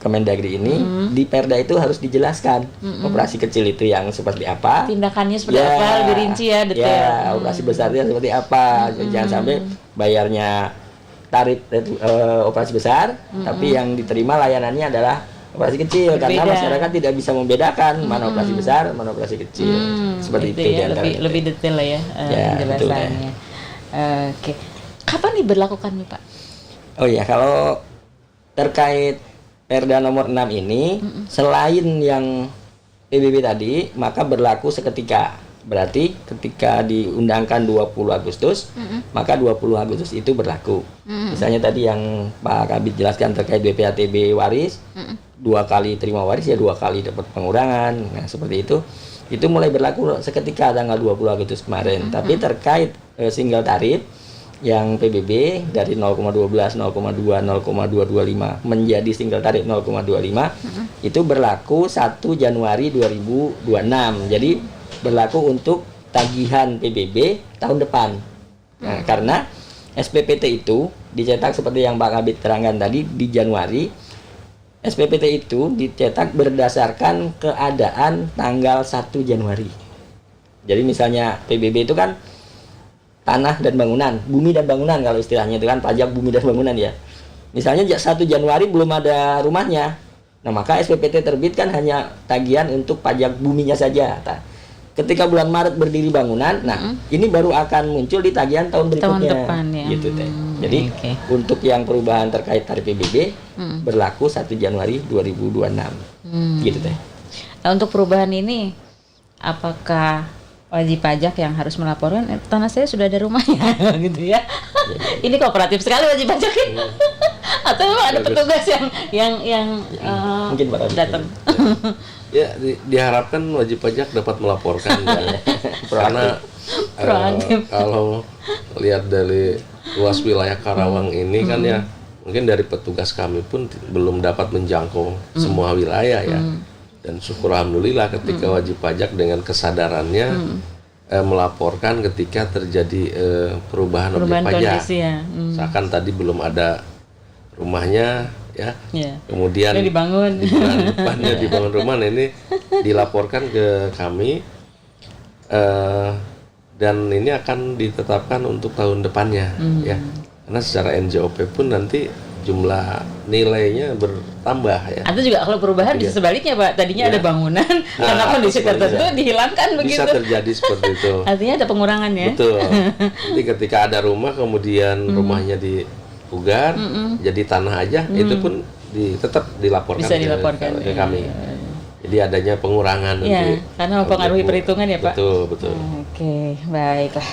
Kemendagri ini di Perda itu harus dijelaskan operasi kecil itu yang seperti apa, tindakannya seperti apa, lebih rinci ya detail. Ya, operasi besarnya seperti apa. Jangan sampai bayarnya tarif operasi besar, tapi yang diterima layanannya adalah operasi kecil. Karena masyarakat tidak bisa membedakan mana operasi besar, mana operasi kecil. Seperti itu ya, lebih detail lah ya, penjelasannya. Oke. Kapan diberlakukan nih Pak? Oh iya, kalau terkait Perda nomor 6 ini selain yang PBB tadi maka berlaku seketika. Berarti ketika diundangkan 20 Agustus maka 20 Agustus itu berlaku. Misalnya tadi yang Pak Kabid jelaskan terkait BPATB waris, 2 kali terima waris ya 2 kali dapat pengurangan. Nah, seperti itu mulai berlaku seketika tanggal 20 Agustus kemarin. Tapi terkait single tarif yang PBB dari 0,12, 0,2, 0,225 menjadi single tarif 0,25 itu berlaku 1 Januari 2026. Jadi berlaku untuk tagihan PBB tahun depan. Nah, karena SPPT itu dicetak seperti yang Pak Kabid terangkan tadi di Januari. SPPT itu dicetak berdasarkan keadaan tanggal 1 Januari. Jadi misalnya PBB itu kan tanah dan bangunan, bumi dan bangunan kalau istilahnya itu kan pajak bumi dan bangunan ya. Misalnya 1 Januari belum ada rumahnya. Nah, maka SPPT terbit kan hanya tagihan untuk pajak buminya saja. Ketika bulan Maret berdiri bangunan, nah ini baru akan muncul di tagihan tahun berikutnya. Tahun depan ya. Gitu teh. Jadi untuk yang perubahan terkait tarif PBB berlaku 1 Januari 2026. Gitu teh. Nah, untuk perubahan ini apakah wajib pajak yang harus melaporkan tanah saya sudah ada rumahnya gitu ya? Ini kooperatif sekali wajib pajak ini. Atau memang ada petugas yang mungkin datang. Ya diharapkan wajib pajak dapat melaporkan ya. Karena kalau lihat dari luas wilayah Karawang ini kan ya mungkin dari petugas kami pun belum dapat menjangkau semua wilayah ya. Dan syukur alhamdulillah ketika wajib pajak dengan kesadarannya melaporkan ketika terjadi perubahan objek pajak. Ya. Seakan tadi belum ada rumahnya ya. Kemudian dibangun. Di bulan depannya dibangun rumah. Nah, ini dilaporkan ke kami dan ini akan ditetapkan untuk tahun depannya ya. Karena secara NJOP pun nanti jumlah nilainya bertambah ya. Atau juga kalau perubahan bisa sebaliknya Pak, tadinya ada bangunan karena kondisi tertentu dihilangkan begitu. Bisa terjadi seperti itu. Artinya ada pengurangan ya. Betul. Jadi ketika ada rumah kemudian rumahnya dipugar jadi tanah aja, itu pun tetap dilaporkan, bisa dilaporkan ke kami. Jadi adanya pengurangan nanti. Karena mempengaruhi perhitungan ya Pak. Betul. Oke, baiklah.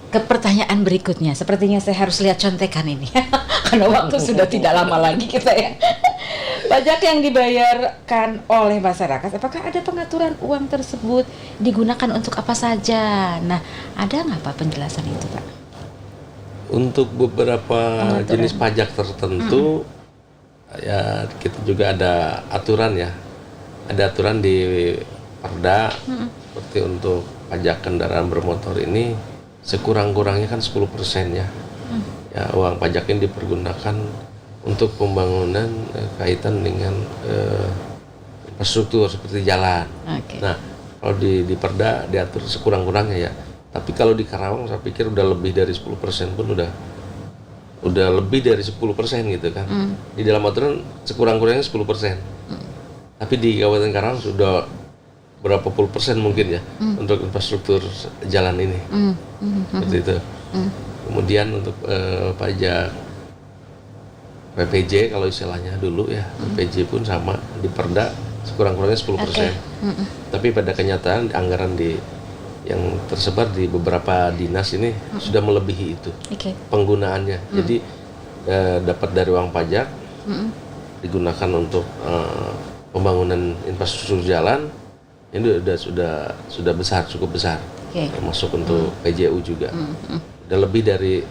Ke pertanyaan berikutnya, sepertinya saya harus lihat contekan ini karena waktu sudah tidak lama lagi kita ya. Pajak yang dibayarkan oleh masyarakat, apakah ada pengaturan uang tersebut digunakan untuk apa saja? Nah, ada nggak Pak penjelasan itu Pak? Untuk beberapa jenis pajak tertentu, ya kita juga ada aturan ya, ada aturan di Perda seperti untuk pajak kendaraan bermotor ini sekurang-kurangnya kan 10% ya. ya uang pajak ini dipergunakan untuk pembangunan kaitan dengan infrastruktur seperti jalan. Oke. Nah, kalau di Perda diatur sekurang-kurangnya ya. Tapi kalau di Karawang saya pikir udah lebih dari 10% pun udah lebih dari 10% gitu kan. Di dalam aturan sekurang-kurangnya 10%. Tapi di Kabupaten Karawang sudah berapa puluh persen mungkin ya untuk infrastruktur jalan ini. Seperti itu. Kemudian untuk pajak PPJ kalau istilahnya dulu ya, PPJ pun sama di Perda sekurang-kurangnya 10%. Tapi pada kenyataan anggaran yang tersebar di beberapa dinas ini sudah melebihi itu penggunaannya. Jadi dapat dari uang pajak digunakan untuk pembangunan infrastruktur jalan ini sudah besar, cukup besar. Masuk untuk PJU juga. Udah lebih dari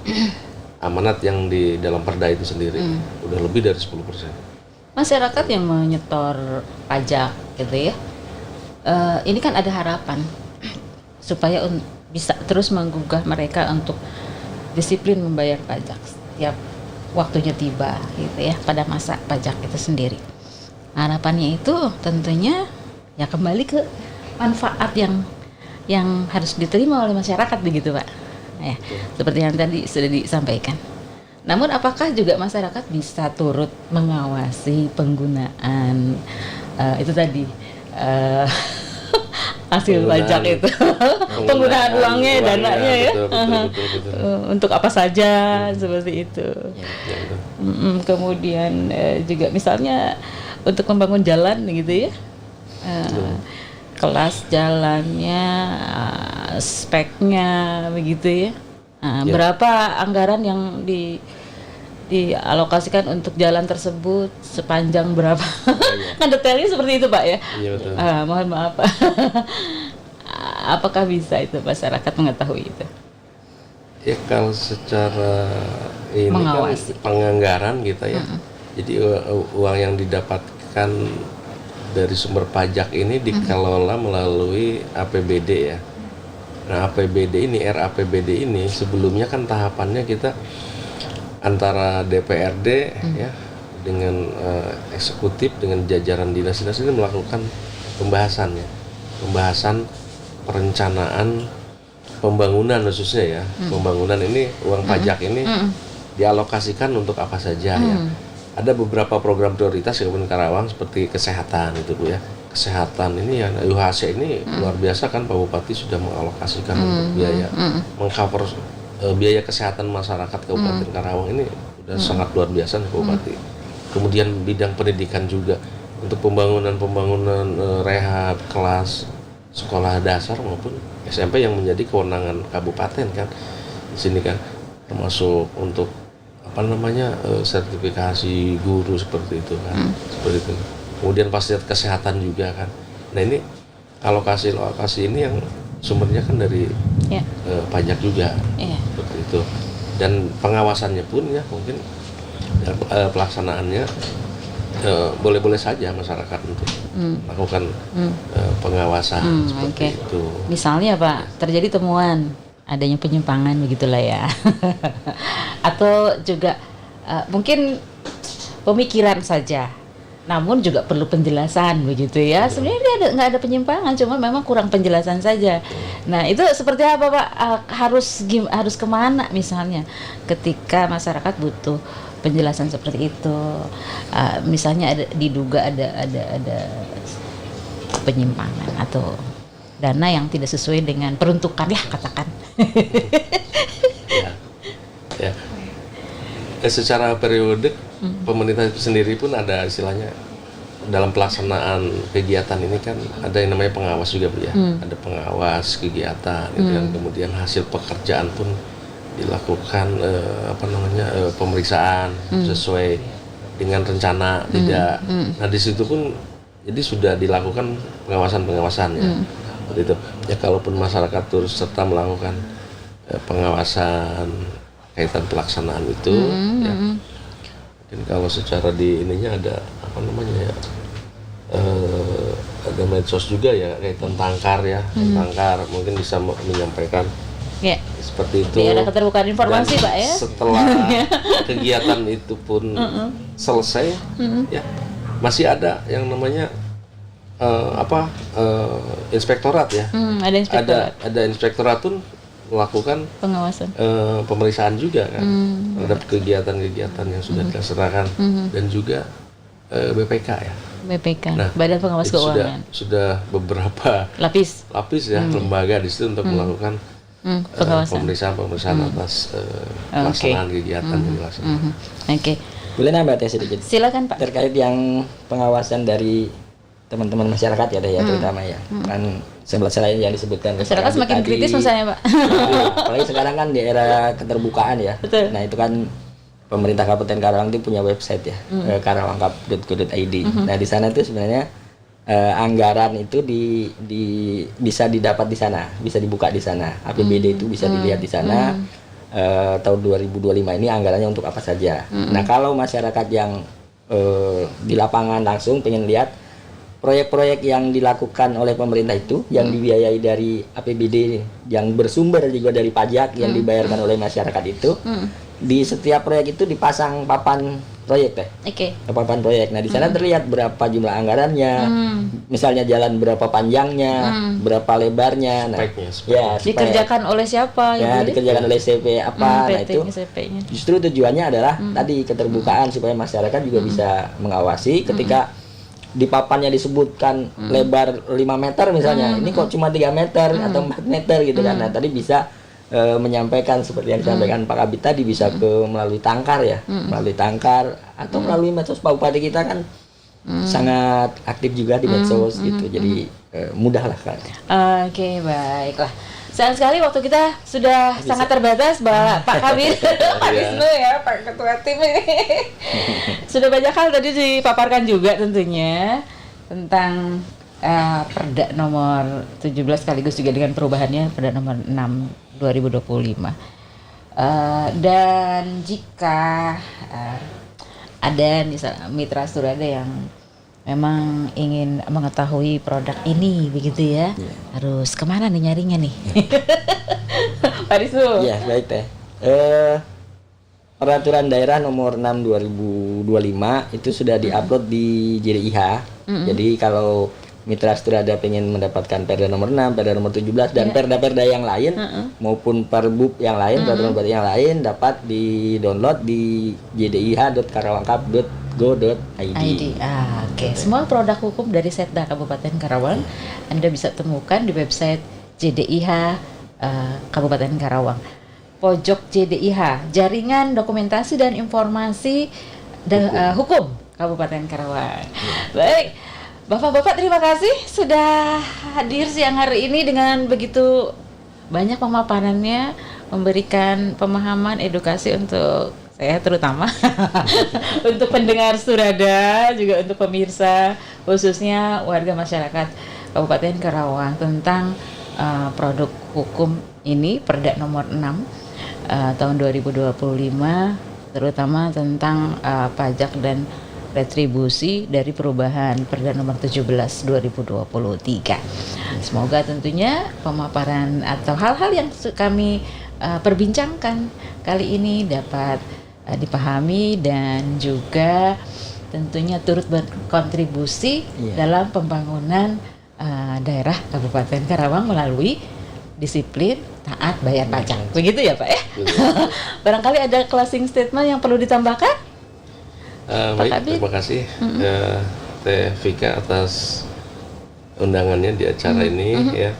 amanat yang di dalam Perda itu sendiri. Udah lebih dari 10%. Masyarakat yang menyetor pajak gitu ya, ini kan ada harapan supaya bisa terus menggugah mereka untuk disiplin membayar pajak setiap waktunya tiba gitu ya, pada masa pajak itu sendiri. Harapannya itu tentunya ya kembali ke manfaat yang harus diterima oleh masyarakat begitu Pak. Ya, seperti yang tadi sudah disampaikan. Namun apakah juga masyarakat bisa turut mengawasi penggunaan itu tadi hasil pajak itu, penggunaan uangnya, dananya ya, betul. Untuk apa saja seperti itu. Kemudian juga misalnya untuk membangun jalan gitu ya. Kelas jalannya, speknya begitu ya. Berapa anggaran yang dialokasikan untuk jalan tersebut, sepanjang berapa? Kan detailnya seperti itu Pak ya. Iya betul. Mohon maaf Pak. Apakah bisa itu masyarakat mengetahui itu? Ya kalau secara ini Mengawasi. kan penganggaran gitu ya. Jadi uang yang didapatkan dari sumber pajak ini dikelola melalui APBD ya. Nah APBD ini, RAPBD ini sebelumnya kan tahapannya kita antara DPRD ya dengan eksekutif dengan jajaran dinas-dinas ini melakukan pembahasan perencanaan pembangunan khususnya ya. Pembangunan ini uang pajak ini dialokasikan untuk apa saja ya. Ada beberapa program prioritas Kabupaten Karawang seperti kesehatan itu Bu ya. Kesehatan ini ya UHC ini luar biasa kan Pak Bupati sudah mengalokasikan untuk biaya mengcover biaya kesehatan masyarakat Kabupaten Karawang ini sudah sangat luar biasa Pak Bupati. Kemudian bidang pendidikan juga untuk pembangunan rehab kelas sekolah dasar maupun SMP yang menjadi kewenangan kabupaten kan di sini kan, termasuk untuk sertifikasi guru seperti itu kan, seperti itu. Kemudian fasilitas kesehatan juga kan. Nah ini alokasi ini yang sumbernya kan dari pajak juga, seperti itu. Dan pengawasannya pun ya mungkin pelaksanaannya boleh-boleh saja masyarakat untuk melakukan pengawasan seperti itu. Misalnya Pak, terjadi temuan adanya penyimpangan begitulah ya, atau juga mungkin pemikiran saja, namun juga perlu penjelasan begitu ya. Sebenarnya nggak ada penyimpangan, cuma memang kurang penjelasan saja. Nah itu seperti apa Pak? Harus kemana misalnya ketika masyarakat butuh penjelasan seperti itu, misalnya diduga ada penyimpangan atau dana yang tidak sesuai dengan peruntukan ya katakan. ya. Secara periodik pemerintah itu sendiri pun ada istilahnya dalam pelaksanaan kegiatan ini kan ada yang namanya pengawas juga Bu ya. Ada pengawas kegiatan gitu kan, kemudian hasil pekerjaan pun dilakukan pemeriksaan sesuai dengan rencana tidak. Nah di situ pun jadi sudah dilakukan pengawasan ya. Itu ya kalaupun masyarakat terus serta melakukan pengawasan kaitan pelaksanaan itu ya mungkin kalau secara di ininya ada ada medsos juga ya kaitan tangkar ya, tangkar mungkin bisa menyampaikan seperti itu. Biar ada keterbukaan informasi, Dan Pak ya. Setelah kegiatan itu pun selesai, ya masih ada yang namanya inspektorat ya. Ada inspektorat. Ada inspektorat pun melakukan Pengawasan. pemeriksaan juga kan terhadap kegiatan-kegiatan yang sudah dilaksanakan dan juga BPK ya. BPK, Nah, Badan Pengawas itu Keuangan. sudah beberapa Lapis. ya lembaga di situ untuk melakukan Pengawasan. pemeriksaan atas pelaksanaan kegiatan yang dilaksanakan. Oke. Boleh nambah Teh sedikit Silakan, Pak. terkait yang pengawasan dari teman-teman masyarakat ya Teh ya, terutama ya. Kan selain yang disebutkan Masyarakat semakin tadi, kritis misalnya, Pak. apalagi sekarang kan di era keterbukaan ya. Betul. Nah, itu kan pemerintah Kabupaten Karawang itu punya website ya, karawangkap.go.id. Nah, di sana itu sebenarnya anggaran itu bisa didapat di sana, bisa dibuka di sana. APBD itu bisa dilihat di sana. Tahun 2025 ini anggarannya untuk apa saja. Nah, kalau masyarakat yang di lapangan langsung pengen lihat proyek-proyek yang dilakukan oleh pemerintah itu yang dibiayai dari APBD yang bersumber juga dari pajak yang dibayarkan oleh masyarakat itu, di setiap proyek itu dipasang papan proyek Teh. Oke. Papan proyek. Nah, di sana terlihat berapa jumlah anggarannya, misalnya jalan berapa panjangnya, berapa lebarnya. Nah, Speknya. ya, Dikerjakan oleh siapa ya Bu? dikerjakan oleh CP apa. Nah, itu CP-nya. justru tujuannya adalah tadi keterbukaan supaya masyarakat juga bisa mengawasi ketika di papannya disebutkan lebar 5 meter misalnya, ini kok cuma 3 meter atau 4 meter gitu kan. Nah, tadi bisa menyampaikan seperti yang disampaikan Pak Kabid tadi, bisa melalui tangkar ya, melalui tangkar atau melalui medsos. Pak Bupati kita kan sangat aktif juga di medsos gitu, jadi mudah lah kan. Oke, baiklah. Sayang sekali waktu kita sudah sangat terbatas, Pak Kabid, Pak Wisnu ya, Pak Ketua Tim ini. Sudah banyak hal tadi dipaparkan juga tentunya tentang Perda nomor 17 sekaligus juga dengan perubahannya Perda nomor 6 2025. Dan jika ada misalnya mitra Surada yang memang ingin mengetahui produk ini begitu ya, harus kemana nih nyarinya nih? Pak Rizul. Iya, baik Teh. Peraturan daerah nomor 6 2025 itu sudah diupload di JDIH. Jadi kalau mitra Strada pengen mendapatkan Perda nomor 6, Perda nomor 17 dan perda-perda yang lain maupun perbub yang lain, peraturan yang lain dapat di-download di jdih.karawangkap.go.id. Oke. Semua produk hukum dari Setda Kabupaten Karawang Anda bisa temukan di website JDIH Kabupaten Karawang. Pojok JDIH, Jaringan Dokumentasi dan Informasi Hukum Kabupaten Karawang. Baik, Bapak-bapak terima kasih sudah hadir siang hari ini dengan begitu banyak pemaparannya, memberikan pemahaman, edukasi untuk saya terutama, untuk pendengar Surada, juga untuk pemirsa, khususnya warga masyarakat Kabupaten Karawang tentang produk hukum ini, Perda nomor 6 tahun 2025, terutama tentang pajak dan retribusi dari perubahan Perda nomor 17 2023. Semoga tentunya pemaparan atau hal-hal yang kami perbincangkan kali ini dapat dipahami dan juga tentunya turut berkontribusi dalam pembangunan daerah Kabupaten Karawang melalui disiplin taat bayar pajak. Begitu ya Pak ya? Barangkali ada closing statement yang perlu ditambahkan? Baik, terima kasih Teh Vika atas undangannya di acara ini ya.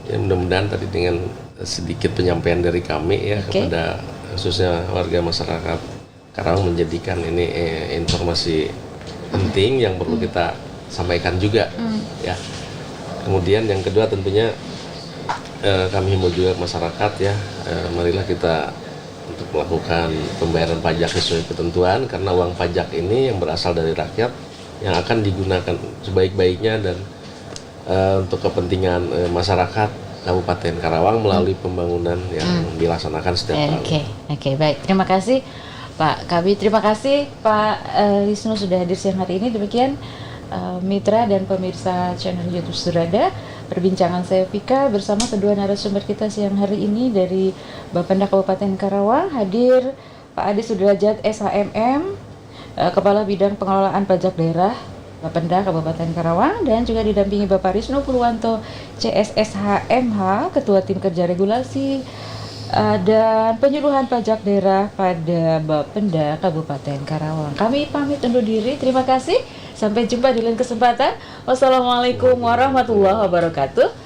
Ya mudah-mudahan tadi dengan sedikit penyampaian dari kami ya kepada khususnya warga masyarakat Karawang menjadikan ini informasi penting yang perlu kita sampaikan juga ya. Kemudian yang kedua tentunya kami himbau juga masyarakat ya, marilah kita untuk melakukan pembayaran pajak sesuai ketentuan, karena uang pajak ini yang berasal dari rakyat yang akan digunakan sebaik-baiknya dan untuk kepentingan masyarakat Kabupaten Karawang melalui pembangunan yang dilaksanakan setiap tahun. Oke, baik. Terima kasih Pak Kabid, terima kasih Pak Wisnu sudah hadir siang hari ini. Demikian mitra dan pemirsa channel YouTube Sudrada. Perbincangan saya Vika bersama kedua narasumber kita siang hari ini dari Bapenda Kabupaten Karawang. Hadir Pak Adi Sudrajat SHMM, Kepala Bidang Pengelolaan Pajak Daerah Bapenda Kabupaten Karawang, dan juga didampingi Bapak Risno Purwanto CSSHMH, Ketua Tim Kerja Regulasi dan Penyuluhan Pajak Daerah pada Bapenda Kabupaten Karawang. Kami pamit undur diri. Terima kasih. Sampai jumpa di lain kesempatan. Wassalamualaikum warahmatullahi wabarakatuh.